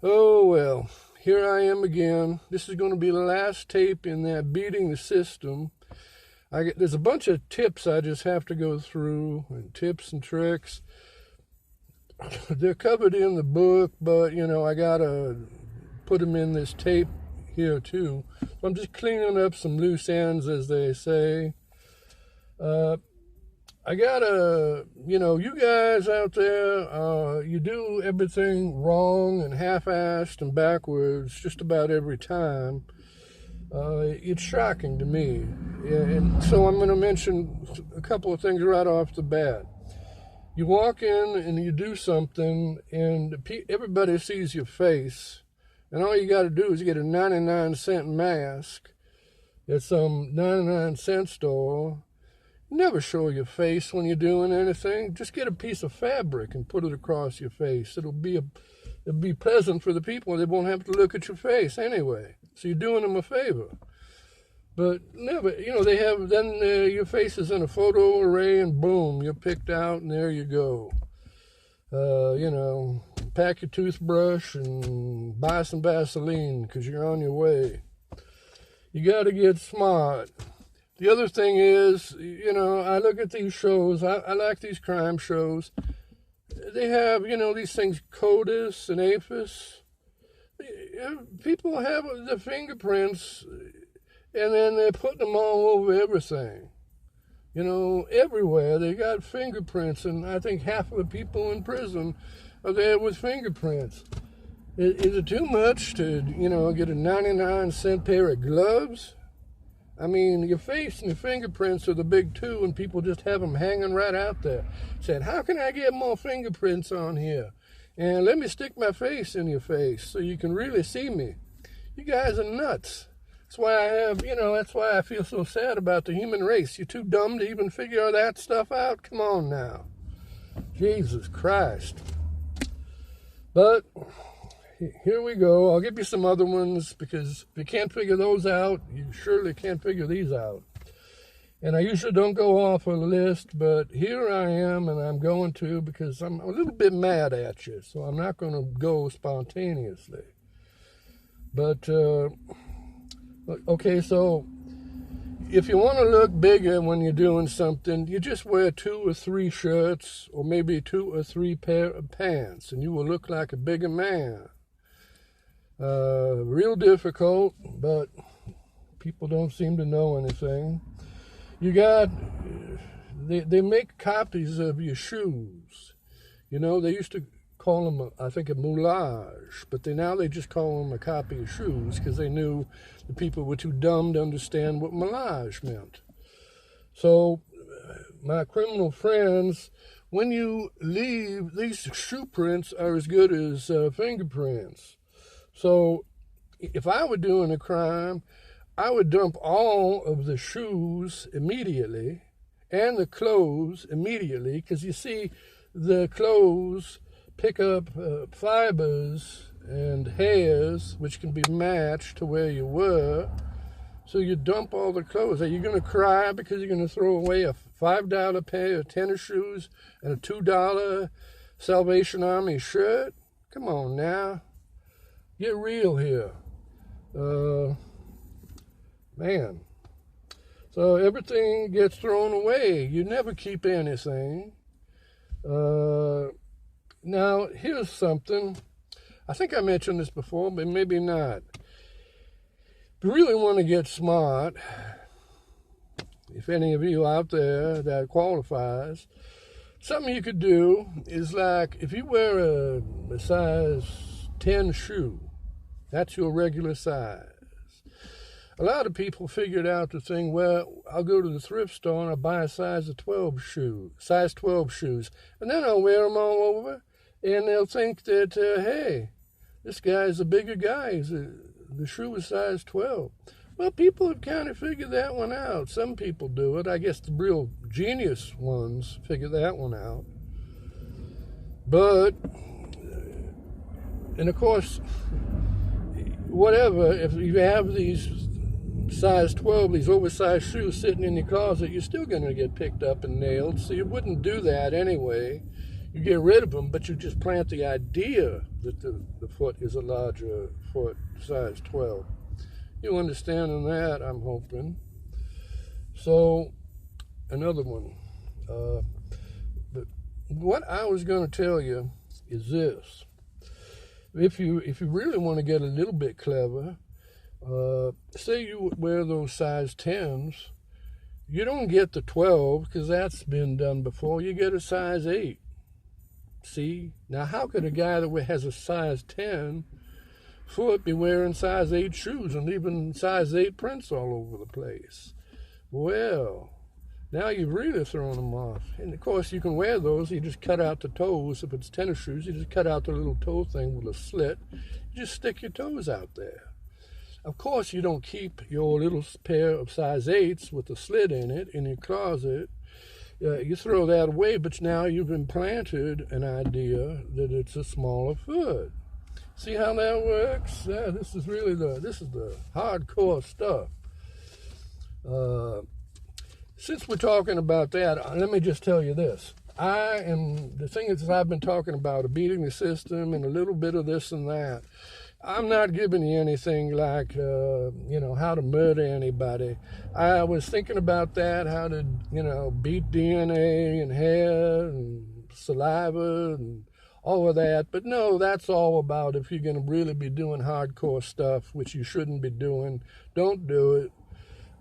Oh, well, here I am again. This is going to be the last tape in that beating the system. There's a bunch of tips I just have to go through, and tips and tricks. They're covered in the book, but, I got to put them in this tape here, too. So I'm just cleaning up some loose ends, as they say. I gotta, you guys out there, you do everything wrong and half-assed and backwards just about every time. It's shocking to me. And so I'm going to mention a couple of things right off the bat. You walk in and you do something, and everybody sees your face, and all you got to do is get a 99-cent mask at some 99-cent store. Never show your face when you're doing anything. Just get a piece of fabric and put it across your face. It'll be pleasant for the people. They won't have to look at your face anyway. So you're doing them a favor. But never, they have, then your face is in a photo array and boom, you're picked out and there you go. Pack your toothbrush and buy some Vaseline because you're on your way. You got to get smart. The other thing is, I look at these shows. I like these crime shows. They have, these things, CODIS and APHIS. People have the fingerprints, and then they're putting them all over everything. Everywhere. They got fingerprints, and I think half of the people in prison are there with fingerprints. Is it too much to, get a 99-cent pair of gloves? I mean, your face and your fingerprints are the big two, and people just have them hanging right out there. Said, how can I get more fingerprints on here? And let me stick my face in your face so you can really see me. You guys are nuts. That's why that's why I feel so sad about the human race. You're too dumb to even figure that stuff out? Come on now. Jesus Christ. But here we go. I'll give you some other ones because if you can't figure those out, you surely can't figure these out. And I usually don't go off a list, but here I am, and I'm going to because I'm a little bit mad at you, so I'm not going to go spontaneously. But, okay, so if you want to look bigger when you're doing something, you just wear 2 or 3 shirts or maybe 2 or 3 pair of pants, and you will look like a bigger man. Real difficult, but people don't seem to know anything. They make copies of your shoes. They used to call them, I think, a moulage, but now they just call them a copy of shoes because they knew the people were too dumb to understand what moulage meant. So, my criminal friends, when you leave, these shoe prints are as good as fingerprints. So, if I were doing a crime, I would dump all of the shoes immediately and the clothes immediately, because you see, the clothes pick up fibers and hairs, which can be matched to where you were. So you dump all the clothes. Are you going to cry because you're going to throw away a $5 pair of tennis shoes and a $2 Salvation Army shirt? Come on now. Get real here. Man. So everything gets thrown away. You never keep anything. Now, here's something. I think I mentioned this before, but maybe not. If you really want to get smart, if any of you out there that qualifies, something you could do is like, if you wear a size 10 shoe, that's your regular size. A lot of people figured out the thing, well, I'll go to the thrift store and I'll buy a size 12 shoes, and then I'll wear them all over, and they'll think that, hey, this guy's a bigger guy. The shoe is size 12. Well, people have kind of figured that one out. Some people do it. I guess the real genius ones figure that one out. But, and of course, whatever, if you have these size 12, these oversized shoes sitting in your closet, you're still going to get picked up and nailed, so you wouldn't do that anyway. You get rid of them, but you just plant the idea that the foot is a larger foot, size 12. You understanding that, I'm hoping. So, another one. But what I was going to tell you is this. If you really want to get a little bit clever, say you wear those size 10s, you don't get the 12 because that's been done before. You get a size 8. See? Now, how could a guy that has a size 10 foot be wearing size 8 shoes and leaving size 8 prints all over the place? Well, now you've really thrown them off. And, of course, you can wear those. You just cut out the toes. If it's tennis shoes, you just cut out the little toe thing with a slit. You just stick your toes out there. Of course, you don't keep your little pair of size 8s with a slit in it in your closet. You throw that away, but now you've implanted an idea that it's a smaller foot. See how that works? Yeah, this is the hardcore stuff. Since we're talking about that, let me just tell you this. The thing is I've been talking about, beating the system and a little bit of this and that. I'm not giving you anything like, how to murder anybody. I was thinking about that, how to, beat DNA and hair and saliva and all of that. But no, that's all about if you're going to really be doing hardcore stuff, which you shouldn't be doing. Don't do it.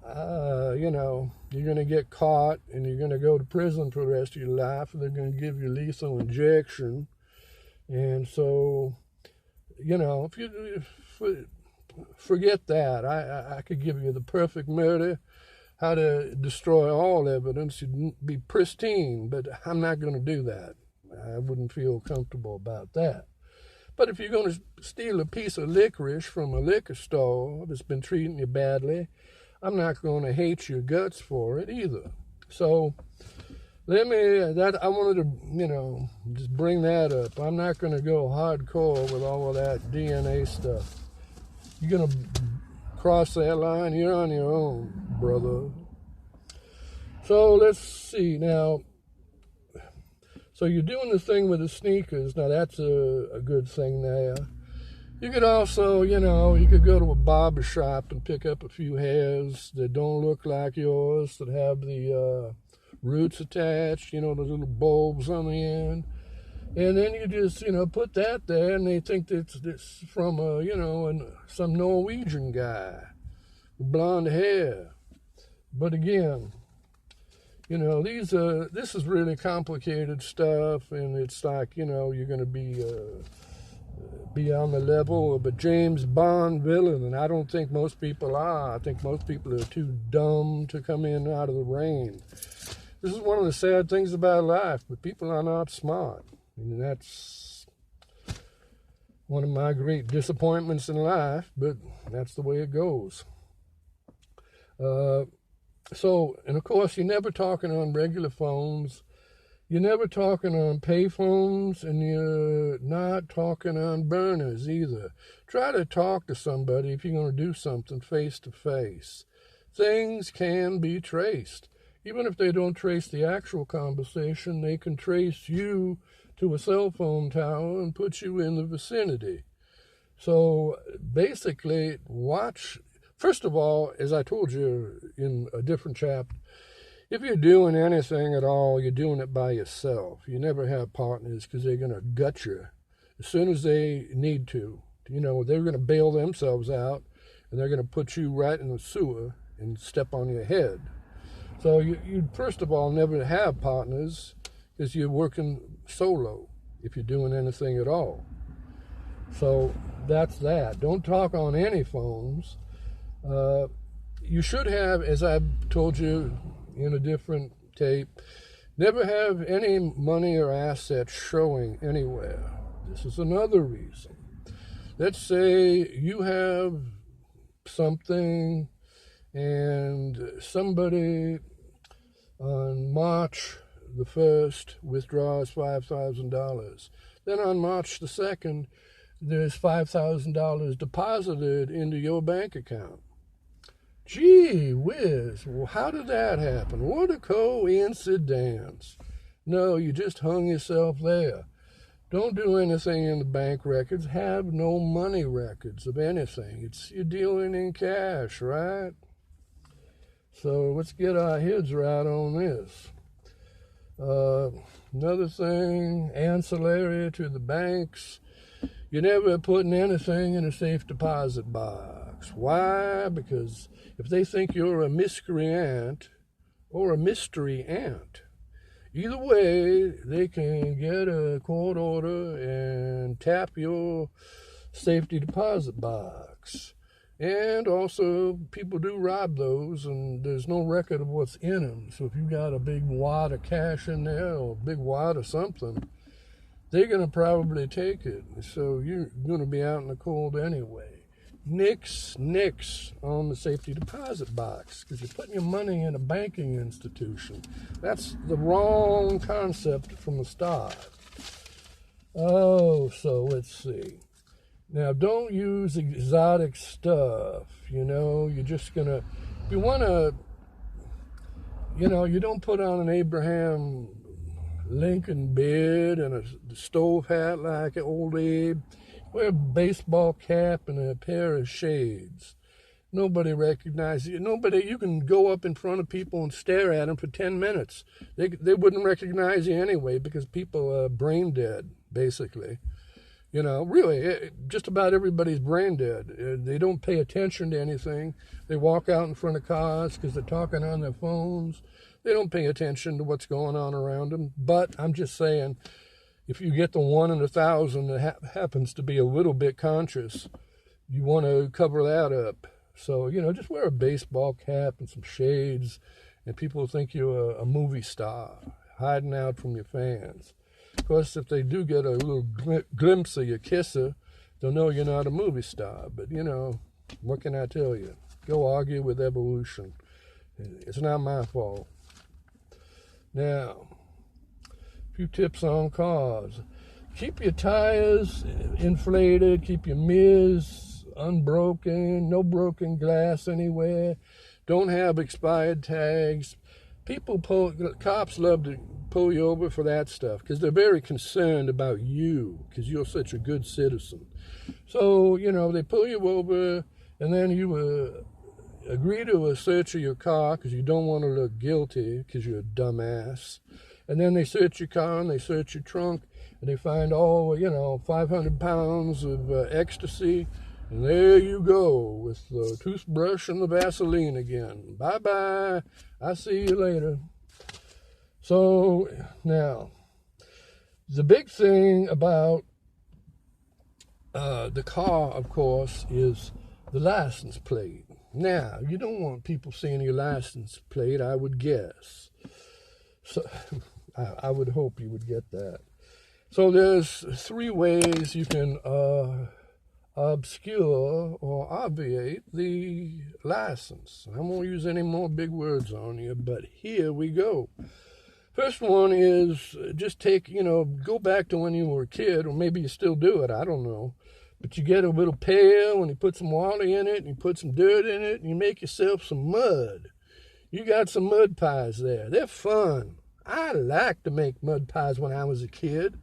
You're going to get caught and you're going to go to prison for the rest of your life, and they're going to give you lethal injection. And so, if you forget that, I could give you the perfect murder, how to destroy all evidence. You'd be pristine, but I'm not going to do that. I wouldn't feel comfortable about that. But if you're going to steal a piece of licorice from a liquor store that's been treating you badly, I'm not going to hate your guts for it either. So I wanted to, just bring that up. I'm not going to go hardcore with all of that DNA stuff. You're going to cross that line, you're on your own, brother. So let's see now. So you're doing the thing with the sneakers. Now that's a good thing there. You could also, you could go to a barber shop and pick up a few hairs that don't look like yours, that have the roots attached, the little bulbs on the end. And then you just, put that there, and they think it's from, some Norwegian guy with blonde hair. But again, this is really complicated stuff, and it's like, you're going to be on the level of a James Bond villain, and I don't think most people are. I think most people are too dumb to come in out of the rain. This is one of the sad things about life, but people are not smart. And that's one of my great disappointments in life, but that's the way it goes. And of course, you're never talking on regular phones. You're never talking on pay phones, and you're not talking on burners either. Try to talk to somebody if you're going to do something face to face. Things can be traced. Even if they don't trace the actual conversation, they can trace you to a cell phone tower and put you in the vicinity. So basically, first of all, as I told you in a different chapter, if you're doing anything at all, you're doing it by yourself. You never have partners because they're going to gut you as soon as they need to. They're going to bail themselves out, and they're going to put you right in the sewer and step on your head. So you first of all never have partners because you're working solo if you're doing anything at all. So that's that. Don't talk on any phones. You should have, as I told you in a different tape, never have any money or assets showing anywhere. This is another reason. Let's say you have something and somebody on March the 1st withdraws $5,000. Then on March the 2nd, there's $5,000 deposited into your bank account. Gee whiz, well, how did that happen? What a coincidence. No, you just hung yourself there. Don't do anything in the bank records. Have no money records of anything. You're dealing in cash, right? So let's get our heads right on this. Another thing, ancillary to the banks, you're never putting anything in a safe deposit box. Why? Because if they think you're a miscreant or a mystery ant, either way, they can get a court order and tap your safety deposit box. And also, people do rob those, and there's no record of what's in them. So if you got a big wad of cash in there or a big wad of something, they're going to probably take it. So you're going to be out in the cold anyway. Nix on the safety deposit box, because you're putting your money in a banking institution. That's the wrong concept from the start. Oh, so let's see. Now, don't use exotic stuff, you're just going to, if you want to, you don't put on an Abraham Lincoln beard and a stove hat like old Abe. Wear a baseball cap and a pair of shades. Nobody recognizes you. You can go up in front of people and stare at them for 10 minutes. They wouldn't recognize you anyway, because people are brain dead, basically. Really, just about everybody's brain dead. They don't pay attention to anything. They walk out in front of cars because they're talking on their phones. They don't pay attention to what's going on around them. But I'm just saying, if you get the 1 in 1,000 that happens to be a little bit conscious, you want to cover that up. So, just wear a baseball cap and some shades, and people think you're a movie star hiding out from your fans. Of course, if they do get a little glimpse of your kisser, they'll know you're not a movie star. But, what can I tell you? Go argue with evolution. It's not my fault. Now, a few tips on cars. Keep your tires inflated. Keep your mirrors unbroken. No broken glass anywhere. Don't have expired tags. Cops love to pull you over for that stuff because they're very concerned about you because you're such a good citizen. So, they pull you over, and then you agree to a search of your car because you don't want to look guilty because you're a dumbass. And then they search your car and they search your trunk, and they find 500 pounds of ecstasy. And there you go with the toothbrush and the Vaseline again. Bye-bye. I'll see you later. So, now, the big thing about the car, of course, is the license plate. Now, you don't want people seeing your license plate, I would guess. So, I would hope you would get that. So there's 3 ways you can obscure or obviate the license. I won't use any more big words on you, but here we go. First one is just go back to when you were a kid, or maybe you still do it, I don't know. But you get a little pail and you put some water in it and you put some dirt in it and you make yourself some mud. You got some mud pies there. They're fun. I liked to make mud pies when I was a kid.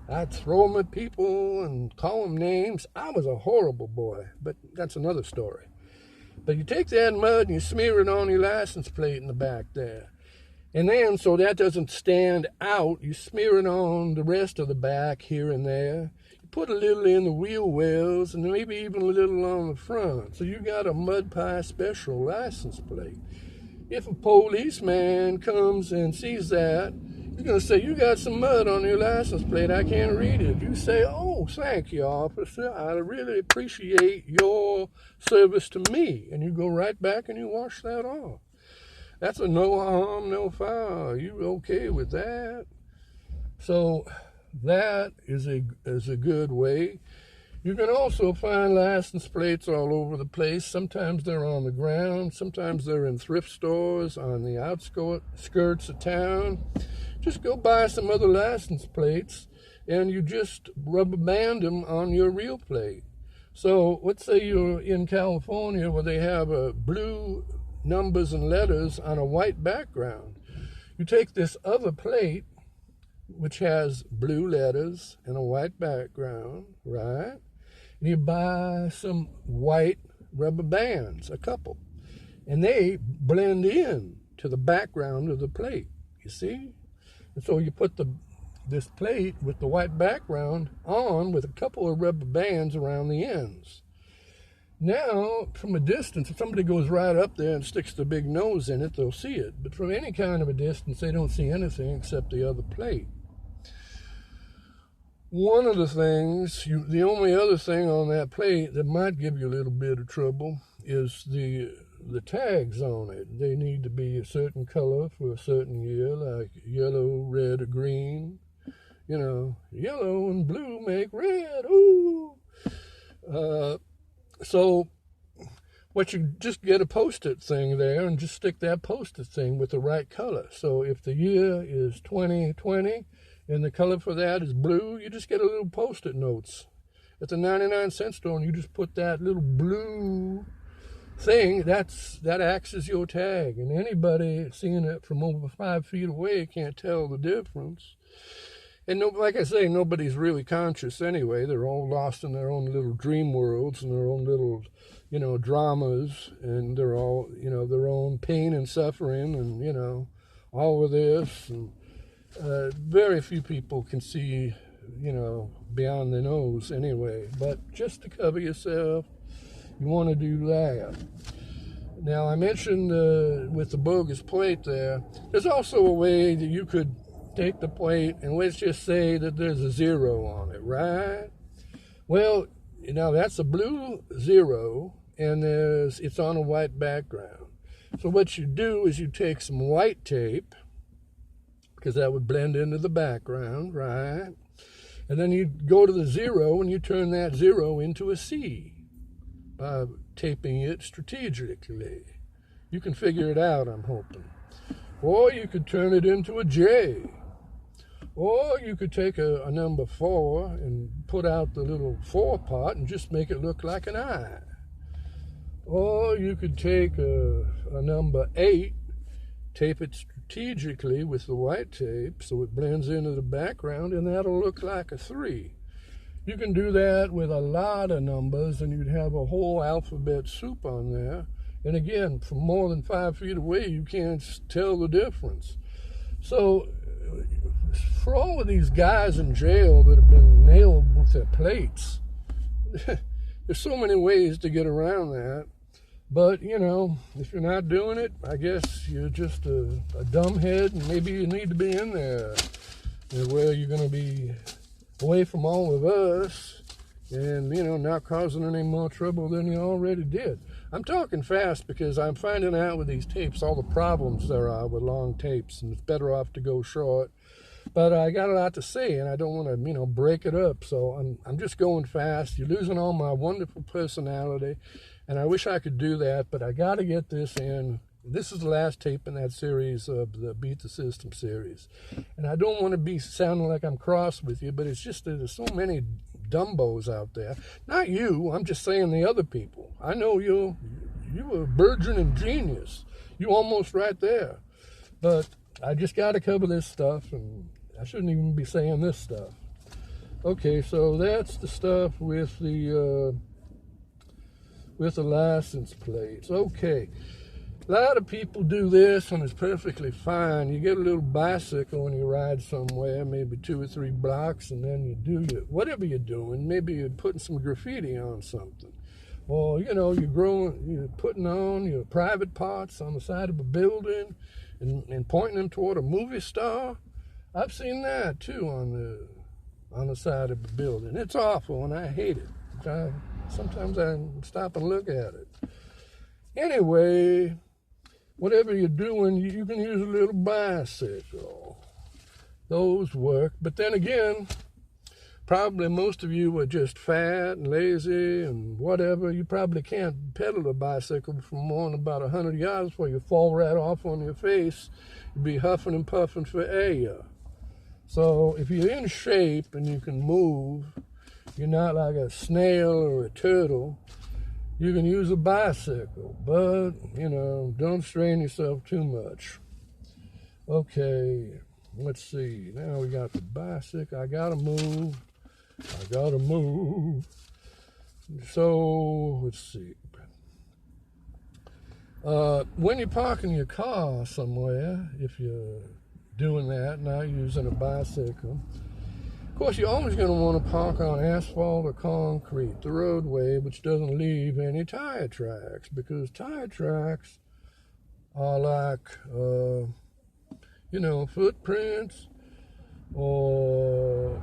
I'd throw them at people and call them names. I was a horrible boy, but that's another story. But you take that mud and you smear it on your license plate in the back there. And then, so that doesn't stand out, you smear it on the rest of the back here and there. You put a little in the wheel wells and maybe even a little on the front. So you got a mud pie special license plate. If a policeman comes and sees that, he's going to say, you got some mud on your license plate, I can't read it. You say, oh, thank you, officer. I really appreciate your service to me. And you go right back and you wash that off. That's a no harm, no foul. Are you okay with that? So that is a good way. You can also find license plates all over the place. Sometimes they're on the ground. Sometimes they're in thrift stores on the outskirts of town. Just go buy some other license plates and you just rubber band them on your real plate. So let's say you're in California where they have blue numbers and letters on a white background. You take this other plate, which has blue letters and a white background, right? And you buy some white rubber bands, a couple, and they blend in to the background of the plate, you see? And so you put this plate with the white background on with a couple of rubber bands around the ends. Now, from a distance, if somebody goes right up there and sticks their big nose in it, they'll see it. But from any kind of a distance, they don't see anything except the other plate. One of the things, the only other thing on that plate that might give you a little bit of trouble is the tags on it. They need to be a certain color for a certain year, like yellow, red, or green. You know, yellow and blue make red, ooh! So what you just get a Post-it thing there and just stick that Post-it thing with the right color. So if the year is 2020 and the color for that is blue, you just get a little Post-it notes at the 99-cent store, and you just put that little blue thing, that acts as your tag. And anybody seeing it from over 5 feet away can't tell the difference. And like I say, nobody's really conscious anyway. They're all lost in their own little dream worlds and their own little, dramas. And they're all, their own pain and suffering and, all of this. And very few people can see, beyond their nose anyway. But just to cover yourself, you want to do that. Now, I mentioned with the bogus plate there's also a way that you could take the plate and let's just say that there's a 0 on it, right? Well, that's a blue 0 and it's on a white background. So what you do is you take some white tape, because that would blend into the background, right? And then you go to the 0 and you turn that 0 into a C by taping it strategically. You can figure it out, I'm hoping. Or you could turn it into a J. Or you could take a number 4 and put out the little 4 part and just make it look like an I. Or you could take a number 8, tape it strategically with the white tape so it blends into the background, and that'll look like a 3. You can do that with a lot of numbers, and you'd have a whole alphabet soup on there. And again, from more than 5 feet away, you can't tell the difference. So for all of these guys in jail that have been nailed with their plates, there's so many ways to get around that. But, if you're not doing it, I guess you're just a dumbhead, and maybe you need to be in there where you're going to be away from all of us and, not causing any more trouble than you already did. I'm talking fast because I'm finding out with these tapes all the problems there are with long tapes, and it's better off to go short. But I got a lot to say, and I don't want to, break it up. So I'm just going fast. You're losing all my wonderful personality, and I wish I could do that, but I got to get this in. This is the last tape in that series of the Beat the System series. And I don't want to be sounding like I'm cross with you, but it's just that there's so many dumbos out there. Not you, I'm just saying the other people. I know you a burgeoning genius. You almost right there. But I just got to cover this stuff, and I shouldn't even be saying this stuff. Okay, so that's the stuff with the license plates. Okay. A lot of people do this, and it's perfectly fine. You get a little bicycle and you ride somewhere, maybe 2 or 3 blocks, and then you do whatever you're doing. Maybe you're putting some graffiti on something. Or, you're putting on your private parts on the side of a building and pointing them toward a movie star. I've seen that, too, on the side of a building. It's awful, and I hate it. Sometimes I stop and look at it. Anyway, whatever you're doing, you can use a little bicycle. Those work. But then again, probably most of you are just fat and lazy and whatever. You probably can't pedal a bicycle for more than about 100 yards before you fall right off on your face. You'd be huffing and puffing for air. So if you're in shape and you can move, you're not like a snail or a turtle, you can use a bicycle, but, don't strain yourself too much. Okay, let's see. Now we got the bicycle. I gotta move. I gotta move. So, let's see. When you're parking your car somewhere, if you're doing that, not using a bicycle, of course, you're always going to want to park on asphalt or concrete, the roadway, which doesn't leave any tire tracks, because tire tracks are like, footprints or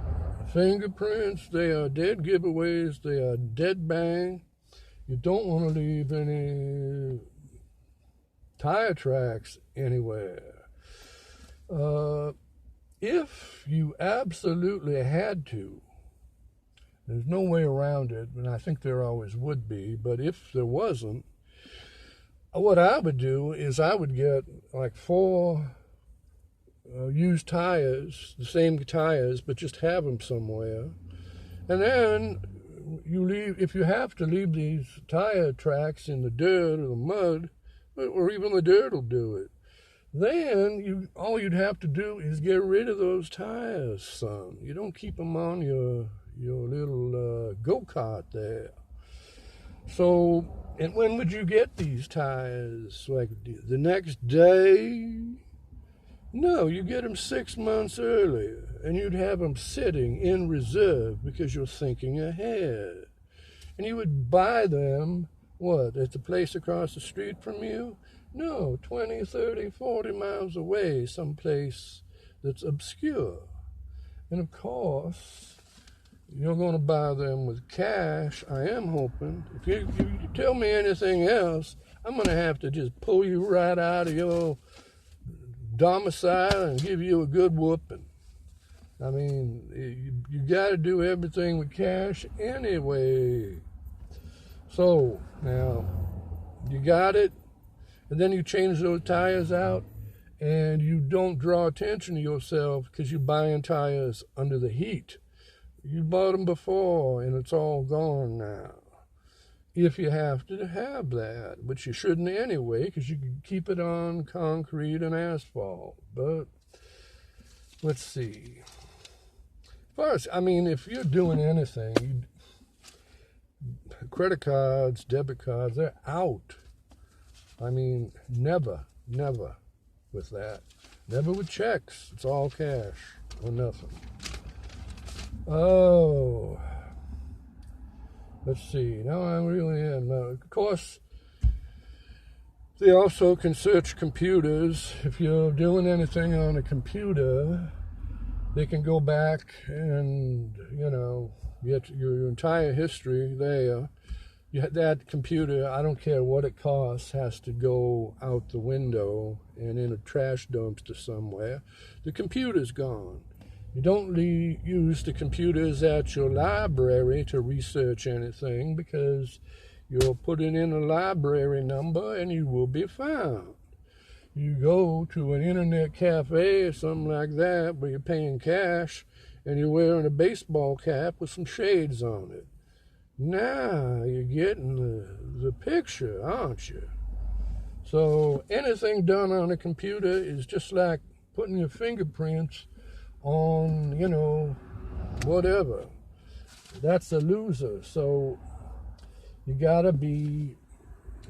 fingerprints. They are dead giveaways. They are dead bang. You don't want to leave any tire tracks anywhere. If you absolutely had to, there's no way around it, and I think there always would be, but if there wasn't, what I would do is I would get like 4 used tires, the same tires, but just have them somewhere. And then you leave, if you have to leave these tire tracks in the dirt or the mud, or even the dirt will do it, then all you'd have to do is get rid of those tires, son. You don't keep them on your little go-kart there. So, and when would you get these tires? Like the next day? No, you get them 6 months earlier, and you'd have them sitting in reserve because you're thinking ahead. And you would buy them, what, at the place across the street from you? No, 20, 30, 40 miles away, someplace that's obscure. And of course, you're going to buy them with cash, I am hoping. If you tell me anything else, I'm going to have to just pull you right out of your domicile and give you a good whooping. I mean, you got to do everything with cash anyway. So, now, you got it, and then you change those tires out, and you don't draw attention to yourself because you're buying tires under the heat. You bought them before, and it's all gone now. If you have to have that, which you shouldn't anyway, because you can keep it on concrete and asphalt. But let's see. First, I mean, if you're doing anything, credit cards, debit cards, they're out. I mean, never with that. Never with checks. It's all cash or nothing. Oh, let's see. Now I really am. Of course, they also can search computers. If you're doing anything on a computer, they can go back and, get your entire history there. That computer, I don't care what it costs, has to go out the window and in a trash dumpster somewhere. The computer's gone. You don't use the computers at your library to research anything because you'll put it in a library number and you will be found. You go to an internet cafe or something like that where you're paying cash and you're wearing a baseball cap with some shades on it. Now you're getting the picture, aren't you? So anything done on a computer is just like putting your fingerprints on, whatever. That's a loser. So you gotta be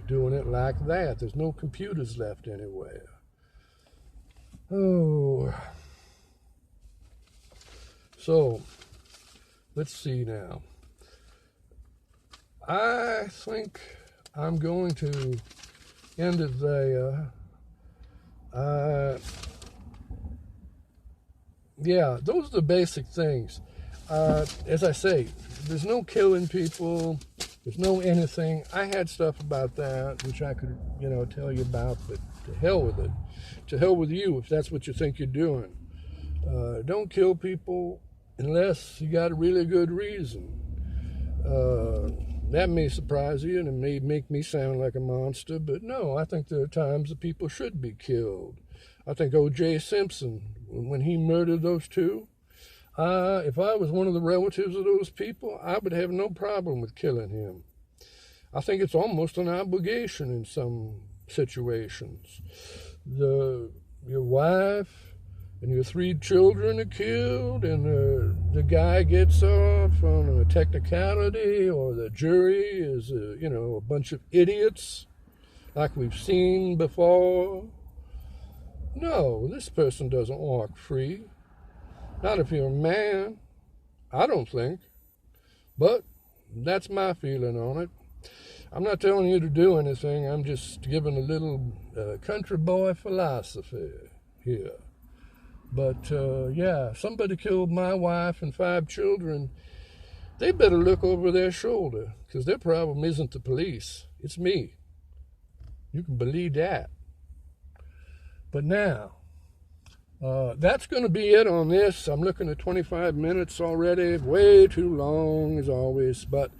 doing it like that. There's no computers left anywhere. Oh. So, let's see now. I think I'm going to end it there. Yeah, those are the basic things. As I say, there's no killing people. There's no anything. I had stuff about that, which I could, tell you about, but to hell with it. To hell with you if that's what you think you're doing. Don't kill people unless you got a really good reason. That may surprise you and it may make me sound like a monster, but no, I think there are times that people should be killed. I think O.J. Simpson, when he murdered those two, if I was one of the relatives of those people, I would have no problem with killing him. I think it's almost an obligation in some situations. The your wife and your 3 children are killed, and the guy gets off on a technicality, or the jury is, a bunch of idiots like we've seen before. No, this person doesn't walk free. Not if you're a man, I don't think. But that's my feeling on it. I'm not telling you to do anything. I'm just giving a little country boy philosophy here. But, yeah, somebody killed my wife and 5 children. They better look over their shoulder, because their problem isn't the police. It's me. You can believe that. But now, that's going to be it on this. I'm looking at 25 minutes already. Way too long, as always. But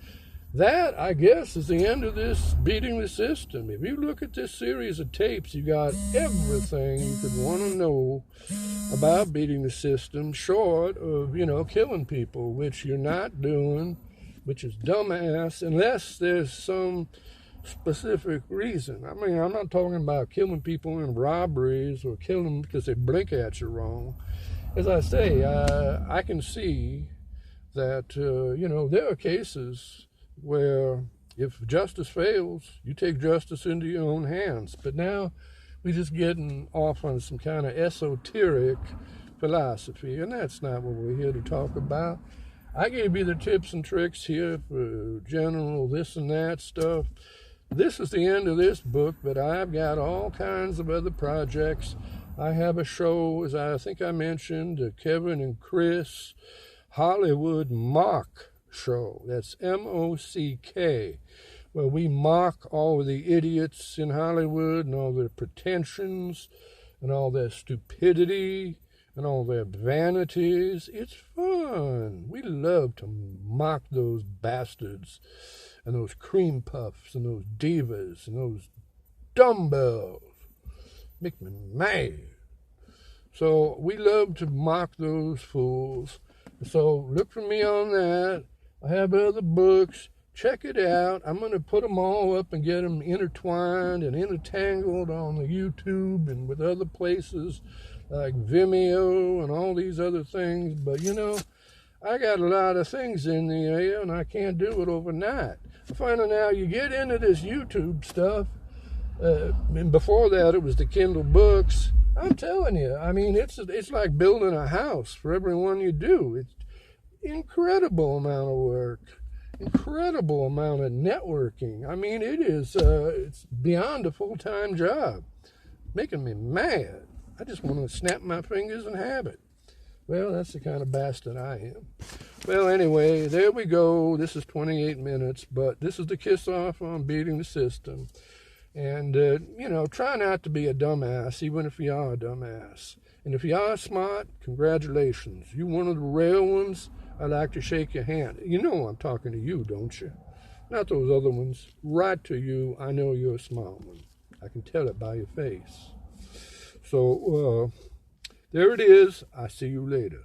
that, I guess, is the end of this Beating the System. If you look at this series of tapes, you got everything you could want to know about beating the system, short of, killing people, which you're not doing, which is dumbass, unless there's some specific reason. I mean, I'm not talking about killing people in robberies or killing them because they blink at you wrong. As I say, I can see that, there are cases where if justice fails, you take justice into your own hands. But now we're just getting off on some kind of esoteric philosophy, and that's not what we're here to talk about. I gave you the tips and tricks here for general this and that stuff. This is the end of this book, but I've got all kinds of other projects. I have a show, as I think I mentioned, Kevin and Chris Hollywood Mock Show. That's M-O-C-K, where we mock all the idiots in Hollywood and all their pretensions and all their stupidity and all their vanities. It's fun. We love to mock those bastards and those cream puffs and those divas and those dumbbells. Make me mad. So we love to mock those fools. So look for me on that. I have other books. Check it out. I'm going to put them all up and get them intertwined and intertangled on the YouTube and with other places like Vimeo and all these other things. But, I got a lot of things in the air, and I can't do it overnight. I find out now you get into this YouTube stuff, and before that it was the Kindle books. I'm telling you, I mean, it's like building a house for everyone you do. It's incredible amount of work, incredible amount of networking. I mean, it is, it's beyond a full-time job. Making me mad. I just want to snap my fingers and have it. Well, that's the kind of bastard I am. Well, anyway, there we go. This is 28 minutes, but this is the kiss-off on Beating the System. And, try not to be a dumbass, even if you are a dumbass. And if you are smart, congratulations. You're one of the rare ones. I'd like to shake your hand. You know I'm talking to you, don't you? Not those other ones. Right to you. I know you're a smart one. I can tell it by your face. So, there it is. I'll see you later.